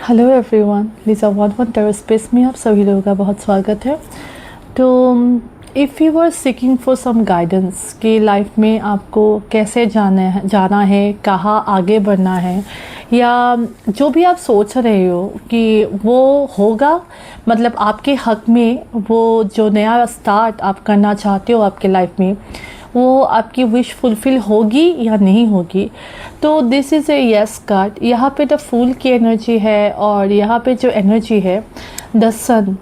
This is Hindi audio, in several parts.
Hello everyone, Liza 11 tarot space में आप सभी लोगों का बहुत स्वागत है। तो if you are seeking for some guidance कि लाइफ में आपको कैसे जाना है, कहाँ आगे बढ़ना है, या जो भी आप सोच रहे हो कि वो होगा, मतलब आपके हक में वो जो नया स्टार्ट आप करना चाहते हो आपके लाइफ में, वो आपकी विश फुलफ़िल होगी या नहीं होगी। तो this is a yes card. यहाँ पे द फूल की एनर्जी है और यहाँ पे जो एनर्जी है द सन।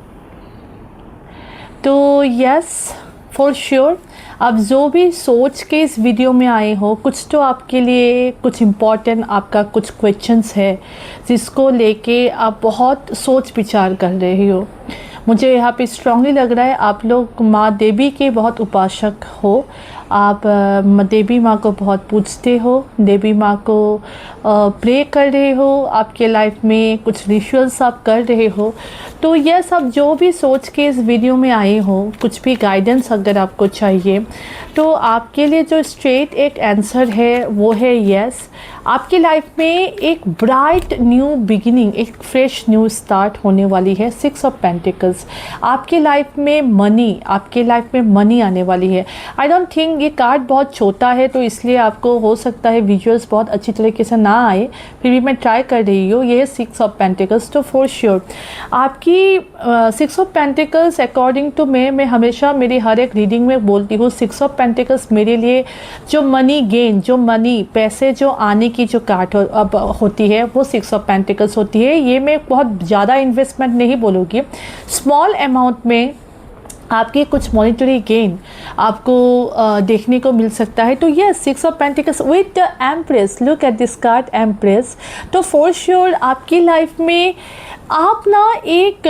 तो यस फॉर श्योर आप जो भी सोच के इस वीडियो में आए हो, कुछ तो आपके लिए कुछ इम्पोर्टेंट आपका कुछ क्वेश्चंस है जिसको लेके आप बहुत सोच विचार कर रहे हो। मुझे यहाँ पे स्ट्रांगली लग रहा है आप लोग माँ देवी के बहुत उपासक हो। आप देवी माँ को बहुत पूजते हो, देवी माँ को प्रे कर रहे हो, आपके लाइफ में कुछ रिचुअल्स आप कर रहे हो। तो यह सब जो भी सोच के इस वीडियो में आए हो, कुछ भी गाइडेंस अगर आपको चाहिए, तो आपके लिए जो स्ट्रेट एक आंसर है वो है यस। आपकी लाइफ में एक ब्राइट न्यू बिगिनिंग, एक फ्रेश न्यू स्टार्ट होने वाली है। 6 ऑफ पेंटिकल्स। आपके लाइफ में मनी, आपके लाइफ में मनी आने वाली है। आई डोंट थिंक, ये कार्ड बहुत छोटा है तो इसलिए आपको हो सकता है विजुअल्स बहुत अच्छी तरीके से ना आए, फिर भी मैं ट्राई कर रही हूँ। ये है 6 ऑफ पेंटिकल्स। तो फॉर श्योर आपकी 6 ऑफ पेंटिकल्स अकॉर्डिंग टू मैं हमेशा मेरी हर एक रीडिंग में बोलती हूँ, 6 ऑफ पेंटिकल्स मेरे लिए जो मनी गेन, जो मनी पैसे जो आने की जो कार्ड अब होती है वो 6 ऑफ पेंटिकल्स होती है। ये मैं बहुत ज़्यादा इन्वेस्टमेंट नहीं बोलूँगी, स्मॉल अमाउंट में आपकी कुछ मॉनिटरी गेन आपको देखने को मिल सकता है। तो ये 6 of pentacles with the empress, look at this card empress. तो फॉर श्योर आपकी लाइफ में आप ना एक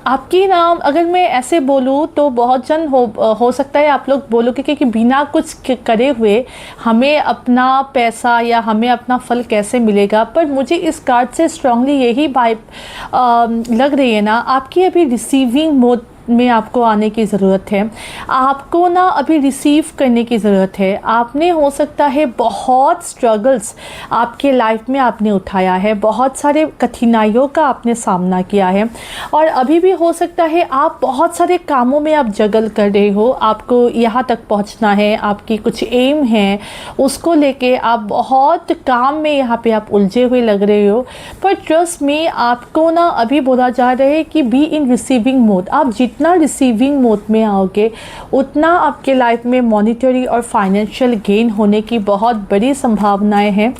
आपकी ना, अगर मैं ऐसे बोलूँ तो बहुत जन हो सकता है आप लोग बोलोगे कि बिना कुछ करे हुए हमें अपना पैसा या हमें अपना फल कैसे मिलेगा। पर मुझे इस कार्ड से स्ट्रांगली यही वाइब लग रही है ना, आपकी अभी रिसीविंग मोड में आपको आने की ज़रूरत है। आपको ना अभी रिसीव करने की ज़रूरत है। आपने हो सकता है बहुत स्ट्रगल्स आपके लाइफ में आपने उठाया है, बहुत सारे कठिनाइयों का आपने सामना किया है, और अभी भी हो सकता है आप बहुत सारे कामों में आप जगल कर रहे हो। आपको यहाँ तक पहुँचना है, आपकी कुछ एम है, उसको लेके आप बहुत काम में यहाँ पे आप उलझे हुए लग रहे हो। पर ट्रस्ट में आपको ना अभी बोला जा रहा है कि बी इन रिसीविंग मोड। आप जितना रिसीविंग मोड में आओगे उतना आपके लाइफ में मॉनिटरी और फाइनेंशियल गेन होने की बहुत बड़ी संभावनाएं हैं।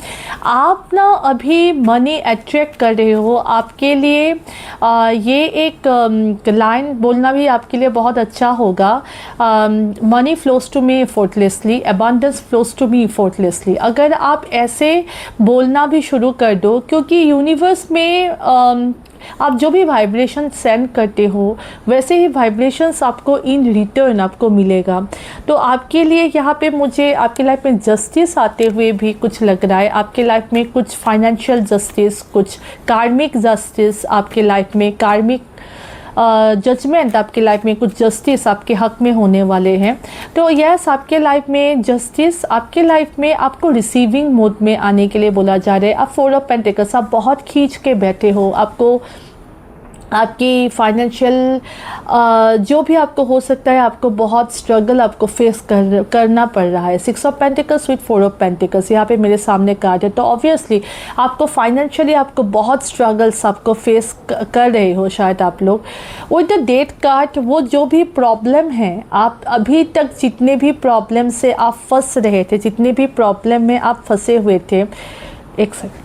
आप ना अभी मनी अट्रैक्ट कर रहे हो। आपके लिए ये एक लाइन बोलना भी आपके लिए बहुत अच्छा होगा, money flows to me effortlessly, abundance flows to me effortlessly. अगर आप ऐसे बोलना भी शुरू कर दो, क्योंकि यूनिवर्स में आप जो भी वाइब्रेशन सेंड करते हो वैसे ही वाइब्रेशंस आपको इन रिटर्न आपको मिलेगा। तो आपके लिए यहाँ पे मुझे आपकी लाइफ में जस्टिस आते हुए भी कुछ लग रहा है। आपके लाइफ में कुछ फाइनेंशियल जस्टिस, कुछ कार्मिक जस्टिस आपके लाइफ में, कार्मिक जजमेंट आपके लाइफ में, कुछ जस्टिस आपके हक में होने वाले हैं। तो यस, आपके लाइफ में जस्टिस, आपके लाइफ में आपको रिसीविंग मोड में आने के लिए बोला जा रहा है। आप 4 ऑफ पेंटिकल्स, आप बहुत खींच के बैठे हो, आपको आपकी फाइनेंशियल जो भी आपको हो सकता है, आपको बहुत स्ट्रगल आपको फेस करना पड़ रहा है। 6 of pentacles with 4 of pentacles यहाँ पे मेरे सामने कार्ड है। तो ऑब्वियसली आपको फाइनेंशियली आपको बहुत स्ट्रगल्स आपको फेस कर रहे हो शायद आप लोग। विद द डेट कार्ड, वो जो भी प्रॉब्लम है, आप अभी तक जितने भी प्रॉब्लम से आप फंस रहे थे, जितने भी प्रॉब्लम में आप फंसे हुए थे, एक सेकंड।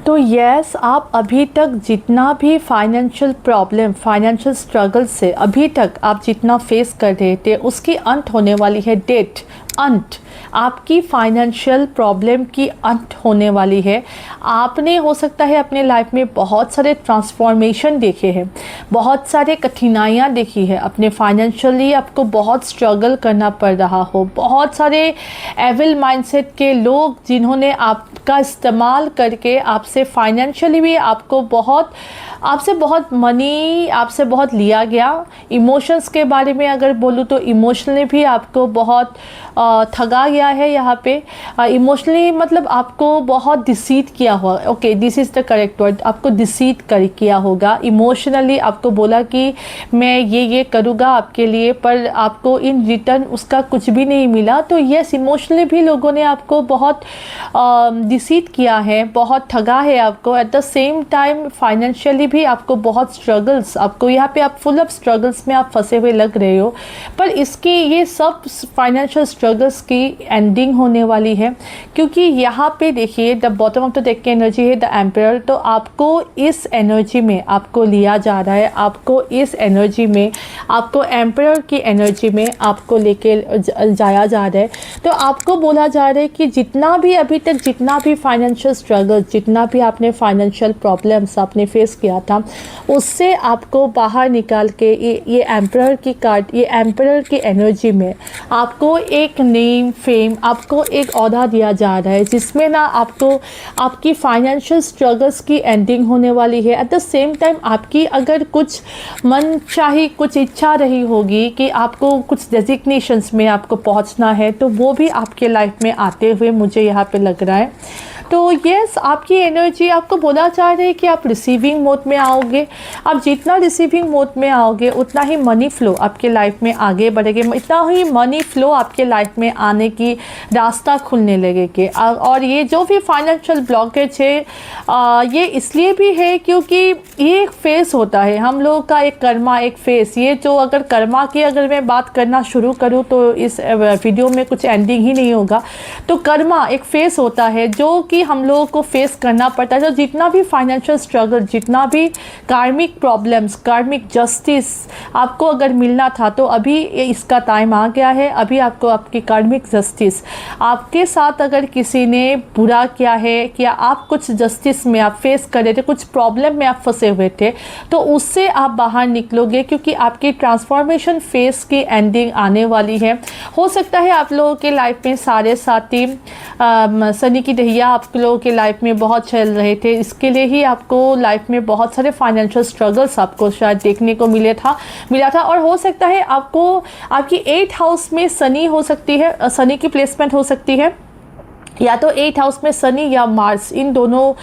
तो यस, आप अभी तक जितना भी फाइनेंशियल प्रॉब्लम, फाइनेंशियल स्ट्रगल से अभी तक आप जितना फेस कर रहे थे, उसकी अंत होने वाली है। डेट अंत, आपकी फाइनेंशियल प्रॉब्लम की अंत होने वाली है। आपने हो सकता है अपने लाइफ में बहुत सारे ट्रांसफॉर्मेशन देखे हैं, बहुत सारे कठिनाइयाँ देखी है, अपने फाइनेंशियली आपको बहुत स्ट्रगल करना पड़ रहा हो, बहुत सारे एविल माइंडसेट के लोग जिन्होंने आपका इस्तेमाल करके आपसे फाइनेंशियली भी आपसे बहुत मनी आपसे बहुत लिया गया। इमोशंस के बारे में अगर बोलूँ तो इमोशनली भी आपको बहुत ठगा गया है यहाँ पे। इमोशनली मतलब आपको बहुत डिसीट किया हुआ, okay this is the correct word, आपको डिसीट किया होगा। इमोशनली आपको बोला कि मैं ये करूँगा आपके लिए, पर आपको इन रिटर्न उसका कुछ भी नहीं मिला। तो यस, इमोशनली भी लोगों ने आपको बहुत डिसीट किया है, बहुत ठगा है आपको। At the same time financially भी आपको बहुत स्ट्रगल्स, आपको यहाँ पे आप फुल ऑफ स्ट्रगल्स में आप फंसे हुए लग रहे हो। पर इसकी ये सब फाइनेंशियल स्ट्रगल्स की एंडिंग होने वाली है, क्योंकि यहाँ पे देखिए the bottom of the deck की एनर्जी है द एम्परर। तो आपको इस एनर्जी में आपको लिया जा रहा है, आपको इस एनर्जी में, आपको एम्परर की एनर्जी में आपको लेके जाया जा रहा है। तो आपको बोला जा रहा है कि जितना भी अभी तक जितना भी फाइनेंशियल स्ट्रगल, जितना भी आपने फाइनेंशियल प्रॉब्लम्स आपने फेस किया था, उससे आपको बाहर निकाल के ये एम्परर की कार्ड, ये एम्परर की एनर्जी में आपको एक नेम फेम, आपको एक ओहदा दिया जा रहा है, जिसमें ना आपको आपकी फाइनेंशियल स्ट्रगल्स की एंडिंग होने वाली है। एट द सेम टाइम आपकी अगर कुछ मन चाही कुछ इच्छा रही होगी कि आपको कुछ डेजिग्नेशंस में आपको पहुंचना है, तो वो भी आपके लाइफ में आते हुए मुझे यहाँ पे लग रहा है। तो यस, आपकी एनर्जी आपको बोला जा रहा है कि आप रिसीविंग मोड में आओगे। आप जितना रिसीविंग मोड में आओगे उतना ही मनी फ्लो आपके लाइफ में आगे बढ़ेगी, इतना ही मनी फ्लो आपके लाइफ में आने की रास्ता खुलने लगेगी। और ये जो भी फाइनेंशियल ब्लॉकेज है ये इसलिए भी है क्योंकि ये एक फेस होता है हम लोगों का, एक कर्मा, एक फेस। ये जो अगर कर्मा की अगर मैं बात करना शुरू करूँ तो इस वीडियो में कुछ एंडिंग ही नहीं होगा। तो कर्मा एक फेस होता है जो कि हम लोगों को फेस करना पड़ता है। तो जितना भी फाइनेंशियल स्ट्रगल, जितना भी कार्मिक प्रॉब्लम्स, कार्मिक जस्टिस आपको अगर मिलना था, तो अभी इसका टाइम आ गया है। अभी आपको आपकी कार्मिक जस्टिस, आपके साथ अगर किसी ने बुरा किया है, क्या आप कुछ जस्टिस में आप फेस कर रहे थे, कुछ प्रॉब्लम में आप फंसे हुए थे, तो उससे आप बाहर निकलोगे, क्योंकि आपकी ट्रांसफॉर्मेशन फेस की एंडिंग आने वाली है। हो सकता है आप लोगों के लाइफ में सारे साथी शनि की ढैया आप लोगों के लाइफ में बहुत चल रहे थे, इसके लिए ही आपको लाइफ में बहुत सारे फाइनेंशियल स्ट्रगल्स आपको शायद देखने को मिला था। और हो सकता है आपको आपकी 8th हाउस में शनि हो सकती है, शनि की प्लेसमेंट हो सकती है, या तो 8th हाउस में शनि या मार्स, इन दोनों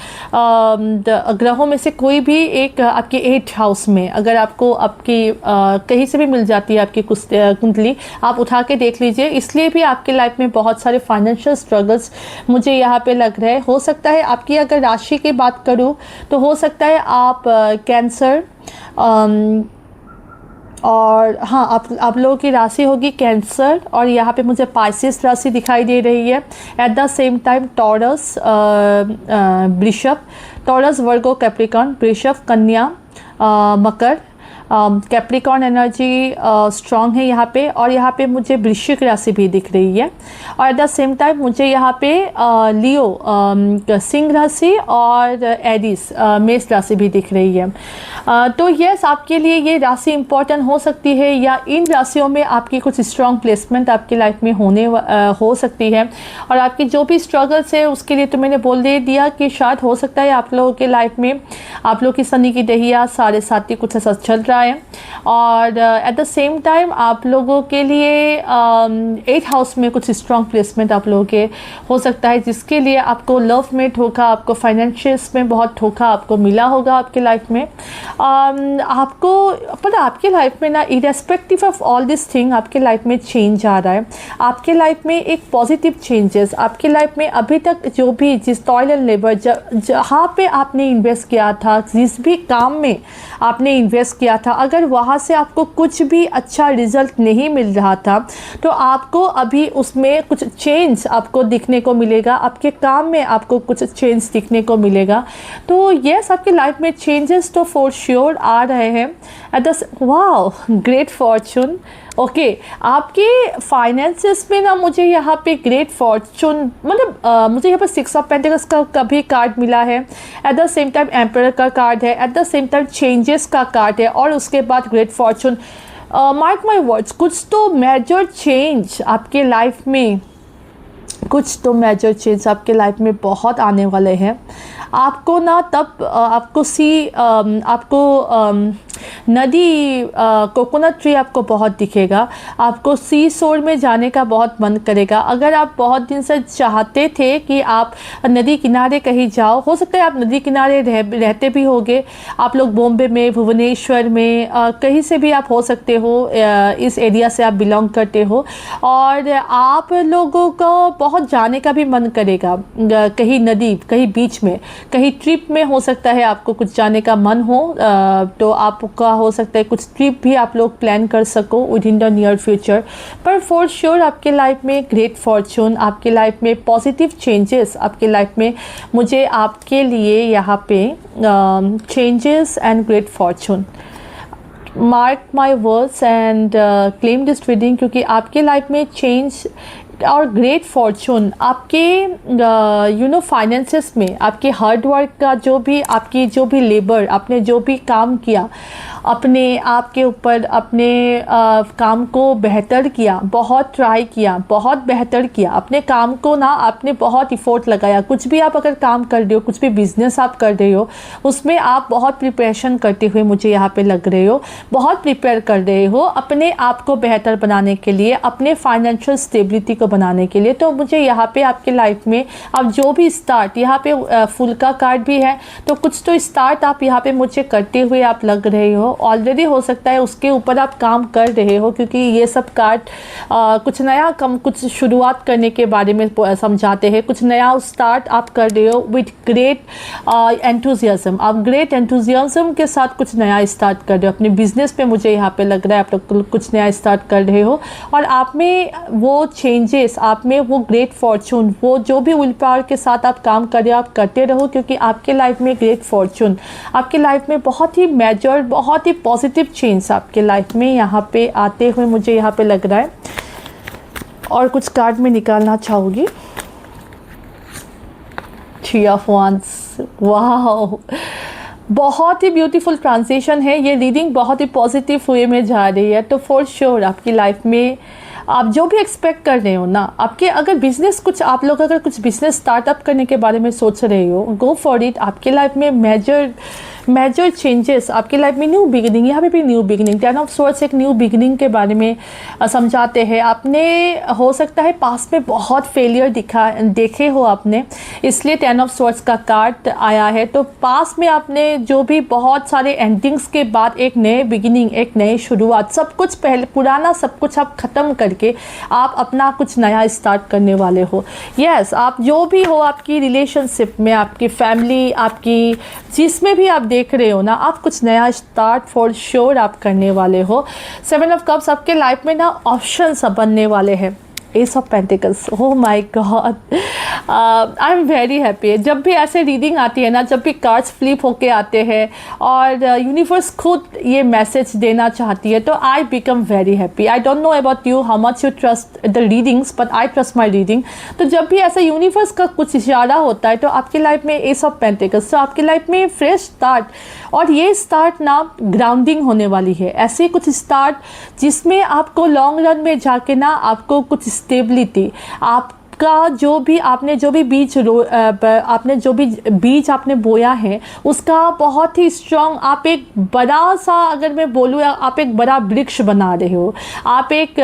ग्रहों में से कोई भी एक आपके 8th हाउस में अगर आपको आपकी कहीं से भी मिल जाती है आपकी कुंडली, आप उठा के देख लीजिए। इसलिए भी आपके लाइफ में बहुत सारे फाइनेंशियल स्ट्रगल्स मुझे यहाँ पे लग रहे हैं। हो सकता है आपकी अगर राशि की बात करूँ तो हो सकता है आप कैंसर, और हाँ आप लोगों की राशि होगी कैंसर, और यहाँ पे मुझे पाइसेस राशि दिखाई दे रही है। At the same time taurus, वृषभ, टॉरस, वर्गो, कैप्रिकॉर्न, वृषभ, कन्या, मकर, कैप्रिकॉर्न एनर्जी स्ट्रॉन्ग है यहाँ पे। और यहाँ पे मुझे वृश्चिक राशि भी दिख रही है। और एट द सेम टाइम मुझे यहाँ पे लियो, सिंह राशि, और एरिस, मेष राशि भी दिख रही है। तो यस, आपके लिए ये राशि इम्पॉर्टेंट हो सकती है, या इन राशियों में आपकी कुछ स्ट्रॉन्ग प्लेसमेंट आपकी लाइफ में हो सकती है। और आपकी जो भी स्ट्रगल्स है उसके लिए तो मैंने बोल दे दिया कि शायद हो सकता है आप लोगों के लाइफ में आप लोग की शनि की ढैया साढ़े साथी कुछ ऐसा चल रहा है। और एट द सेम टाइम आप लोगों के लिए 8th हाउस में कुछ स्ट्रॉन्ग प्लेसमेंट आप लोगों के हो सकता है, जिसके लिए आपको लव में धोखा, आपको फाइनेंशियल्स में बहुत धोखा आपको मिला होगा आपके लाइफ में। आपको पता आपके लाइफ में ना, irrespective of all this thing, आपके लाइफ में चेंज आ रहा है। आपके लाइफ में एक पॉजिटिव चेंजेस आपके लाइफ में अभी तक जो भी जिस टॉयल एंड लेबर जहाँ पे आपने इन्वेस्ट किया था, जिस भी काम में आपने इन्वेस्ट किया था, अगर वहाँ से आपको कुछ भी अच्छा रिजल्ट नहीं मिल रहा था, तो आपको अभी उसमें कुछ चेंज आपको दिखने को मिलेगा। आपके काम में आपको कुछ चेंज दिखने को मिलेगा। तो यस, आपकी लाइफ में चेंजेस तो फॉर श्योर आ रहे हैं। At the wow, great Fortune. Okay, आपके फाइनेंसेस में ना मुझे यहाँ पे ग्रेट फॉर्चून, मतलब मुझे यहाँ पर 6 ऑफ पेंटिकल्स का भी कार्ड मिला है। At the same time emperor का कार्ड है। At the same time changes का कार्ड है। और उसके बाद great Fortune. Mark my words, कुछ तो मेजर चेंज आपके लाइफ में, कुछ तो मेजर चेंज आपके लाइफ में बहुत आने वाले हैं। आपको ना तब आपको नदी, कोकोनट ट्री आपको बहुत दिखेगा। आपको सी शोर में जाने का बहुत मन करेगा। अगर आप बहुत दिन से चाहते थे कि आप नदी किनारे कहीं जाओ, हो सकता है आप नदी किनारे रहते भी होगे। आप लोग बॉम्बे में, भुवनेश्वर में, कहीं से भी आप हो सकते हो, इस एरिया से आप बिलोंग करते हो, और आप लोगों को बहुत जाने का भी मन करेगा। कहीं नदी, कहीं बीच में, कहीं ट्रिप में हो सकता है आपको कुछ जाने का मन हो, तो आपका हो सकता है कुछ ट्रिप भी आप लोग प्लान कर सको with in the near future. पर फॉर श्योर आपके लाइफ में ग्रेट फॉर्चून, आपके लाइफ में पॉजिटिव चेंजेस, आपके लाइफ में मुझे आपके लिए यहाँ पे changes and great Fortune. Mark my words and claim this reading, क्योंकि आपके लाइफ में चेंज और ग्रेट फॉर्चून आपके फाइनेंसेस में, आपके हार्ड वर्क का आपकी जो भी लेबर, आपने जो भी काम किया अपने आप के ऊपर, अपने काम को बेहतर किया, बहुत ट्राई किया, बहुत बेहतर किया अपने काम को ना, आपने बहुत इफ़ोर्ट लगाया। कुछ भी आप अगर काम कर रहे हो, कुछ भी बिजनेस आप कर रहे हो, उसमें आप बहुत प्रिपरेशन करते हुए मुझे यहाँ पे लग रहे हो, बहुत प्रिपेयर कर रहे हो अपने आप को बेहतर बनाने के लिए, अपने फाइनेंशियल स्टेबिलिटी को बनाने के लिए। तो मुझे यहाँ पे आपके लाइफ में अब जो भी स्टार्ट, यहाँ पे फुल का कार्ड भी है, तो कुछ तो स्टार्ट आप यहाँ पे मुझे करते हुए आप लग रहे हो। ऑलरेडी हो सकता है उसके ऊपर आप काम कर रहे हो, क्योंकि ये सब कार्ड कुछ नया कुछ शुरुआत करने के बारे में समझाते हैं। कुछ नया स्टार्ट आप कर रहे हो विथ ग्रेट एंथुजियाज्म। आप ग्रेट एंथुजियाज्म के साथ कुछ नया स्टार्ट कर रहे हो अपने बिजनेस पे। मुझे यहाँ पे लग रहा है आप लोग कुछ नया स्टार्ट कर रहे हो, और आप में वो चेंजेस, आप में वो ग्रेट फॉर्चून, वो जो भी विल पावर के साथ आप काम कर रहे हो आप करते रहो, क्योंकि आपके लाइफ में ग्रेट फॉर्चून, आपके लाइफ में बहुत ही मेजर, बहुत ही पॉजिटिव चेंज आपके लाइफ में यहाँ पे आते हुए मुझे यहाँ पे लग रहा है। और कुछ कार्ड में निकालना चाहूँगी। थ्री ऑफ वांड्स, वाह, बहुत ही ब्यूटीफुल ट्रांजिशन है। ये रीडिंग बहुत ही पॉजिटिव वे में जा रही है। तो फॉर श्योर आपकी लाइफ में आप जो भी एक्सपेक्ट कर रहे हो ना, आपके अगर बिजनेस, कुछ आप लोग अगर कुछ बिजनेस स्टार्टअप करने के बारे में सोच रहे हो, गो फॉर इट। आपके लाइफ में मेजर चेंजेस, आपकी लाइफ में न्यू बिगिनिंग, यहाँ पे भी न्यू बिगिनिंग, 10 ऑफ सोर्ड्स एक न्यू बिगिनिंग के बारे में समझाते हैं। आपने हो सकता है पास्ट में बहुत फेलियर देखे हो आपने, इसलिए 10 ऑफ सोर्ड्स का कार्ड आया है। तो पास्ट में आपने जो भी बहुत सारे एंडिंग्स के बाद एक नए बिगिनिंग, एक नई शुरुआत, सब कुछ पहले पुराना सब कुछ आप ख़त्म करके आप अपना कुछ नया स्टार्ट करने वाले हो। यस, आप जो भी हो, आपकी रिलेशनशिप में, आपकी फैमिली, आपकी जिसमें भी आप देख रहे हो ना, आप कुछ नया स्टार्ट फॉर श्योर आप करने वाले हो। 7 ऑफ कप्स आपके लाइफ में ना ऑप्शंस बनने वाले हैं। S of pentacles, oh my God, I am very happy. जब भी ऐसे रीडिंग आती है ना, जब भी कार्ड्स फ्लिप होके आते हैं और यूनिवर्स खुद ये मैसेज देना चाहती है, तो I become very happy. I don't know about you how much you trust the readings, but I trust my reading. तो जब भी ऐसा यूनिवर्स का कुछ इशारा होता है, तो आपकी लाइफ में एस ऑफ पेंटिकल्स, तो आपकी लाइफ में फ्रेश स्टार्ट, और ये स्टार्ट ना ग्राउंडिंग होने वाली है। ऐसे कुछ स्टार्ट जिसमें आपको लॉन्ग रन में जाके ना आपको कुछ स्टेबिलिटी, आपका जो भी आपने जो भी बीज आपने बोया है, उसका बहुत ही स्ट्रॉन्ग, आप एक बड़ा सा, अगर मैं बोलूँ, आप एक बड़ा वृक्ष बना रहे हो। आप एक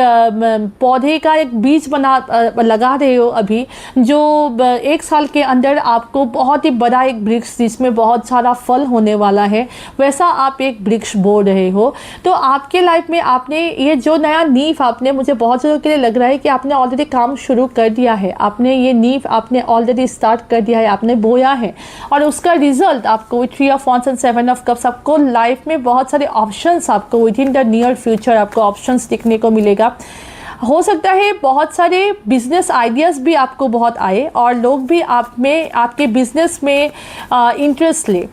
पौधे का एक बीज लगा रहे हो अभी, जो 1 साल के अंदर आपको बहुत ही बड़ा एक वृक्ष जिसमें बहुत सारा फल होने वाला है, वैसा आप एक वृक्ष बो रहे हो। तो आपके लाइफ में आपने ये जो नया नींव, आपने, मुझे बहुत जगह के लिए लग रहा है कि आपने ऑलरेडी काम शुरू कर दिया है, आपने ये नींव आपने ऑलरेडी स्टार्ट कर दिया है, आपने बोया है, और उसका रिजल्ट आपको 3 of wands and 7 of cups, आपको लाइफ में बहुत सारे ऑप्शंस, आपको with in the near future आपको ऑप्शंस दिखने को मिलेगा। हो सकता है बहुत सारे बिजनेस आइडियाज़ भी आपको बहुत आए, और लोग भी आपके बिजनेस में इंटरेस्ट ले,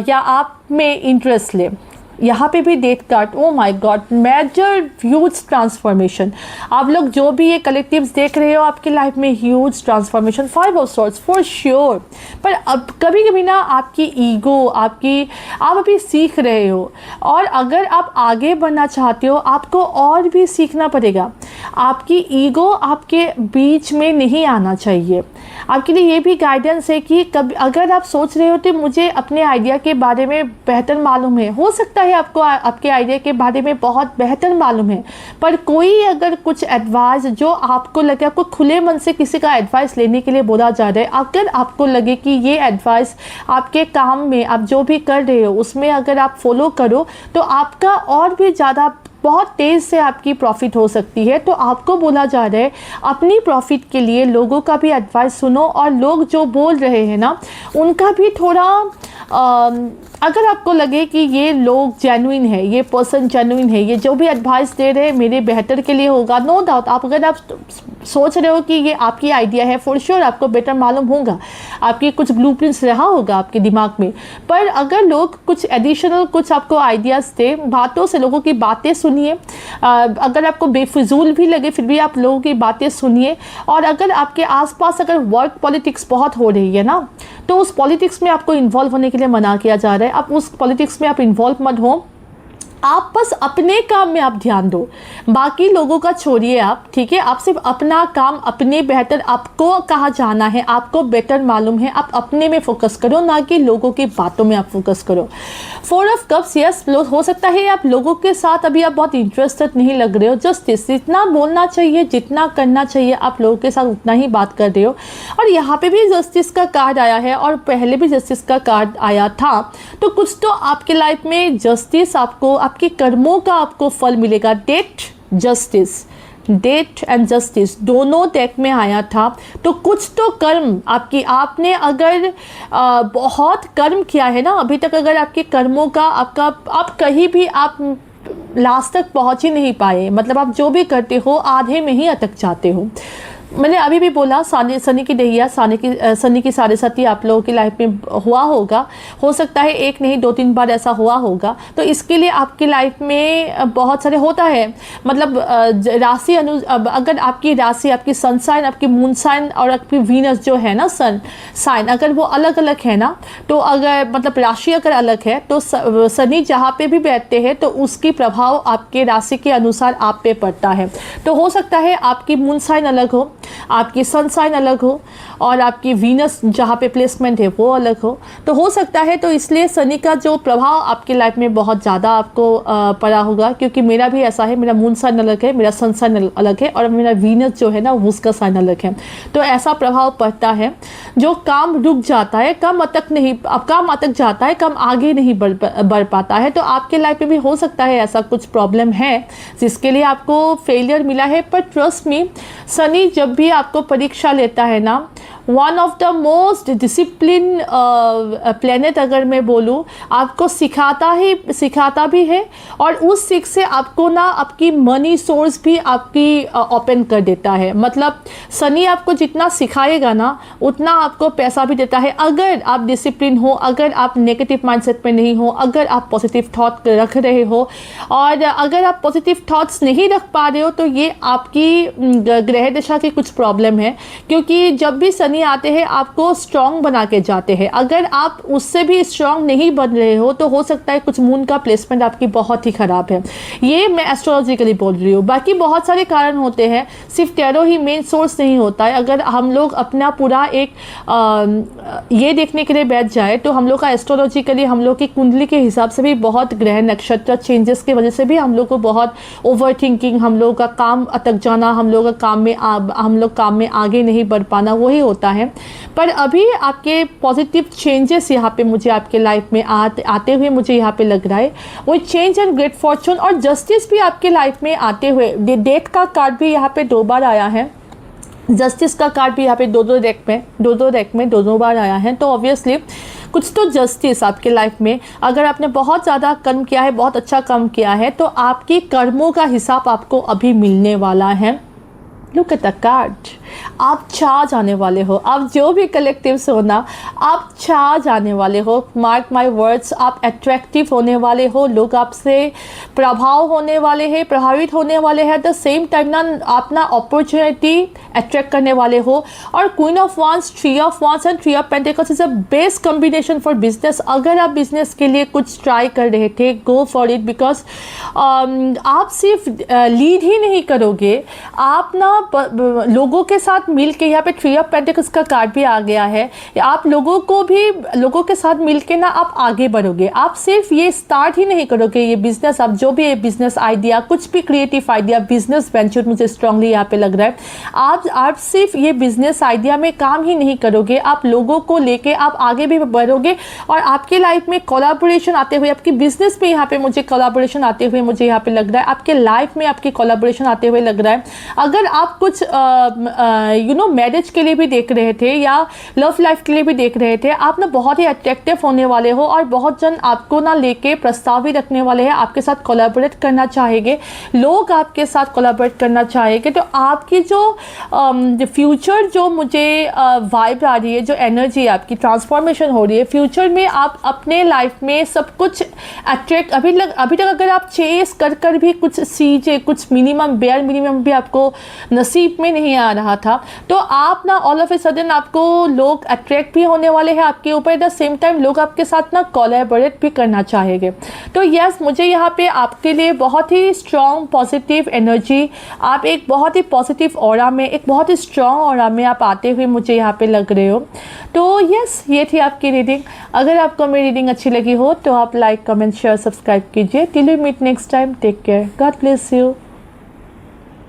या आप में इंटरेस्ट ले। यहाँ पे भी death card, oh my god, major huge transformation. आप लोग जो भी ये कलेक्टिव्स देख रहे हो आपकी लाइफ में, huge transformation, 5 of swords for sure. पर अब कभी कभी ना आपकी ईगो, आप अभी सीख रहे हो, और अगर आप आगे बढ़ना चाहते हो आपको और भी सीखना पड़ेगा। आपकी ईगो आपके बीच में नहीं आना चाहिए। आपके लिए ये भी गाइडेंस है कि कभी अगर आप सोच रहे हो तो मुझे अपने आइडिया के बारे में बेहतर मालूम है, हो सकता है आपको आपके आइडिया के बारे में बहुत बेहतर मालूम है, पर कोई अगर कुछ एडवाइस जो आपको लगे, आपको खुले मन से किसी का एडवाइस लेने के लिए बोला जा रहा है, अगर आपको लगे कि ये एडवाइस आपके काम में, आप जो भी कर रहे हो उसमें अगर आप फॉलो करो तो आपका और भी ज़्यादा बहुत तेज़ से आपकी प्रॉफिट हो सकती है। तो आपको बोला जा रहा है अपनी प्रॉफिट के लिए लोगों का भी एडवाइस सुनो, और लोग जो बोल रहे हैं ना उनका भी थोड़ा अगर आपको लगे कि ये लोग जेन्युइन है, ये पर्सन जेन्युइन है, ये जो भी एडवाइस दे रहे हैं मेरे बेहतर के लिए होगा, नो डाउट। अगर आप सोच रहे हो कि ये आपकी आइडिया है, फॉर श्योर आपको बेटर मालूम होगा, आपकी कुछ ब्लूप्रिंट्स रहा होगा आपके दिमाग में। पर अगर लोग कुछ एडिशनल कुछ आपको आइडियाज़ दे, बातों से लोगों की बातें सुनिए, अगर आपको बेफिजूल भी लगे फिर भी आप लोगों की बातें सुनिए। और अगर आपके आसपास अगर वर्क पॉलिटिक्स बहुत हो रही है ना, तो उस पॉलिटिक्स में आपको इन्वॉल्व होने के लिए मना किया जा रहा है। आप उस पॉलिटिक्स में आप इन्वॉल्व मत हो, आप बस अपने काम में आप ध्यान दो, बाकी लोगों का छोड़िए आप, ठीक है। आप सिर्फ अपना काम, अपने बेहतर, आपको कहाँ जाना है, आपको बेटर मालूम है, आप अपने में फोकस करो, ना कि लोगों की बातों में आप फोकस करो। 4 ऑफ कप्स, यस, हो सकता है आप लोगों के साथ अभी आप बहुत इंटरेस्टेड नहीं लग रहे हो। जस्टिस, जितना बोलना चाहिए, जितना करना चाहिए आप लोगों के साथ उतना ही बात कर रहे हो। और यहाँ पे भी जस्टिस का कार्ड आया है, और पहले भी जस्टिस का कार्ड आया था। तो कुछ तो आपके लाइफ में जस्टिस, आपको आपके कर्मों का आपको फल मिलेगा। Death, justice, death and justice दोनों डेक में आया था। तो कुछ तो कर्म आपने अगर बहुत कर्म किया है ना अभी तक, अगर आपके कर्मों का आप कहीं भी आप लास्ट तक पहुंच ही नहीं पाए, मतलब आप जो भी करते हो आधे में ही अटक जाते हो। मैंने अभी भी बोला शनि की डहिया, शनि की साढ़े साथी आप लोगों की लाइफ में हुआ होगा, हो सकता है 1 नहीं 2-3 बार ऐसा हुआ होगा। तो इसके लिए आपकी लाइफ में बहुत सारे होता है, मतलब राशि अगर आपकी राशि, आपकी सन साइन, आपकी मून साइन और आपकी वीनस जो है ना सन साइन, अगर वो अलग अलग है ना, तो अगर मतलब राशि अगर अलग है तो शनि जहाँ पे भी बैठते हैं तो उसकी प्रभाव आपके राशि के अनुसार आप पे पड़ता है। तो हो सकता है आपकी मून साइन अलग हो, आपकी सन साइन अलग हो, और आपकी वीनस जहाँ पे प्लेसमेंट है वो अलग हो। तो हो सकता है, तो इसलिए शनि का जो प्रभाव आपकी लाइफ में बहुत ज़्यादा आपको पड़ा होगा, क्योंकि मेरा भी ऐसा है, मेरा मून साइन अलग है, मेरा सन साइन अलग है, और मेरा वीनस जो है ना उसका साइन अलग है। तो ऐसा प्रभाव पड़ता है जो काम रुक जाता है, काम अटक जाता है, काम आगे नहीं बढ़ पाता है। तो आपके लाइफ में भी हो सकता है ऐसा कुछ प्रॉब्लम है जिसके लिए आपको फेलियर मिला है। पर ट्रस्ट मी, शनि जब भी आपको परीक्षा लेता है ना, one of the most discipline planet अगर मैं बोलूँ, आपको सिखाता भी है, और उस सीख से आपको ना आपकी मनी सोर्स भी आपकी ओपन कर देता है। मतलब शनि आपको जितना सिखाएगा ना उतना आपको पैसा भी देता है, अगर आप डिसिप्लिन हो, अगर आप नेगेटिव माइंडसेट में नहीं हो, अगर आप पॉजिटिव थॉट रख रहे हो। और अगर आप पॉजिटिव थॉट्स नहीं रख पा रहे हो तो ये आपकी ग्रह दशा की कुछ प्रॉब्लम है, क्योंकि जब भी शनि आते हैं आपको स्ट्रांग बना के जाते हैं। अगर आप उससे भी स्ट्रांग नहीं बन रहे हो तो हो सकता है कुछ मून का प्लेसमेंट आपकी बहुत ही ख़राब है। ये मैं एस्ट्रोलॉजिकली बोल रही हूँ, बाकी बहुत सारे कारण होते हैं, सिर्फ टैरो ही मेन सोर्स नहीं होता है। अगर हम लोग अपना पूरा एक ये देखने के लिए बैठ जाए तो हम लोग का एस्ट्रोलॉजिकली, हम लोग की कुंडली के हिसाब से भी बहुत ग्रह नक्षत्र चेंजेस की वजह से भी हम लोग को बहुत ओवर थिंकिंग, हम लोग का काम अटक जाना, हम लोग काम में आगे नहीं बढ़ पाना, वही होता है। पर अभी आपके पॉजिटिव चेंजेस यहाँ पे मुझे आपके लाइफ में आते हुए मुझे यहाँ पे लग रहा है, वो चेंज एंड ग्रेट फॉर्चून और जस्टिस भी आपके लाइफ में आते हुए। डेथ का कार्ड भी यहाँ पे 2 बार आया है, जस्टिस का कार्ड भी यहाँ पे दो दो बार आया है। तो ऑब्वियसली कुछ तो जस्टिस आपके लाइफ में, अगर आपने बहुत ज़्यादा कर्म किया है, बहुत अच्छा कर्म किया है, तो आपके कर्मों का हिसाब आपको अभी मिलने वाला है। लुक एट द कार्ड, आप छा जाने वाले हो। आप जो भी कलेक्टिव से हो ना, आप छा जाने वाले हो। मार्क माय वर्ड्स, आप अट्रैक्टिव होने वाले हो, लोग आपसे प्रभाव होने वाले हैं, प्रभावित होने वाले हैं। एट द सेम टाइम ना आप ना अपॉर्चुनिटी अट्रैक्ट करने वाले हो। और क्वीन ऑफ वांस, थ्री ऑफ वांस and three of pentacles is a best combination for business. अगर आप बिजनेस के लिए कुछ ट्राई कर रहे थे, गो फॉर इट, बिकॉज आप सिर्फ लीड ही नहीं करोगे, आप ना लोगों के साथ मिल के, यहाँ पे थ्री ऑफ पेंटिकल्स का कार्ड भी आ गया है, आप लोगों को भी, लोगों के साथ मिल के ना आप आगे बढ़ोगे। आप सिर्फ ये स्टार्ट ही नहीं करोगे ये बिजनेस, आप जो भी बिजनेस आइडिया, कुछ भी क्रिएटिव आइडिया, बिजनेस वेंचर, मुझे स्ट्रांगली यहाँ पे लग रहा है, आप सिर्फ ये बिजनेस आइडिया में काम ही नहीं करोगे, आप लोगों को लेके आप आगे भी बढ़ोगे। और आपके लाइफ में कोलैबोरेशन आते हुए, आपकी बिजनेस में यहाँ पे मुझे कोलैबोरेशन आते हुए मुझे यहाँ पे लग रहा है, आपके लाइफ में आपकी कोलैबोरेशन आते हुए लग रहा है। अगर आप कुछ मैरिज के लिए भी देख रहे थे या लव लाइफ के लिए भी देख रहे थे, आप ना बहुत ही अट्रैक्टिव होने वाले हो और बहुत जन आपको ना लेके प्रस्ताव भी रखने वाले हैं, आपके साथ कोलैबोरेट करना चाहेंगे, लोग आपके साथ कोलैबोरेट करना चाहेंगे। तो आपकी जो फ्यूचर जो मुझे वाइब आ रही है, जो एनर्जी आपकी ट्रांसफॉर्मेशन हो रही है, फ्यूचर में आप अपने लाइफ में सब कुछ अट्रैक्ट, अभी तक अगर आप चेस कर भी कुछ चीज़ें, कुछ मिनिमम, बेयर मिनिमम भी आपको नसीब में नहीं आ रहा था, तो आप ना ऑल ऑफ ए सडन आपको लोग अट्रैक्ट भी होने वाले हैं आपके ऊपर। एट द सेम टाइम लोग आपके साथ ना कोलैबोरेट भी करना चाहेंगे। तो यस, मुझे यहाँ पे आपके लिए बहुत ही स्ट्रॉन्ग पॉजिटिव एनर्जी, आप एक बहुत ही पॉजिटिव ऑरा में, एक बहुत ही स्ट्रॉन्ग ऑरा में आप आते हुए मुझे यहाँ पे लग रहे हो। तो यस, ये थी आपकी रीडिंग। अगर आपको मेरी रीडिंग अच्छी लगी हो तो आप लाइक, कमेंट, शेयर, सब्सक्राइब कीजिए। Till we meet next time, take care, god bless you.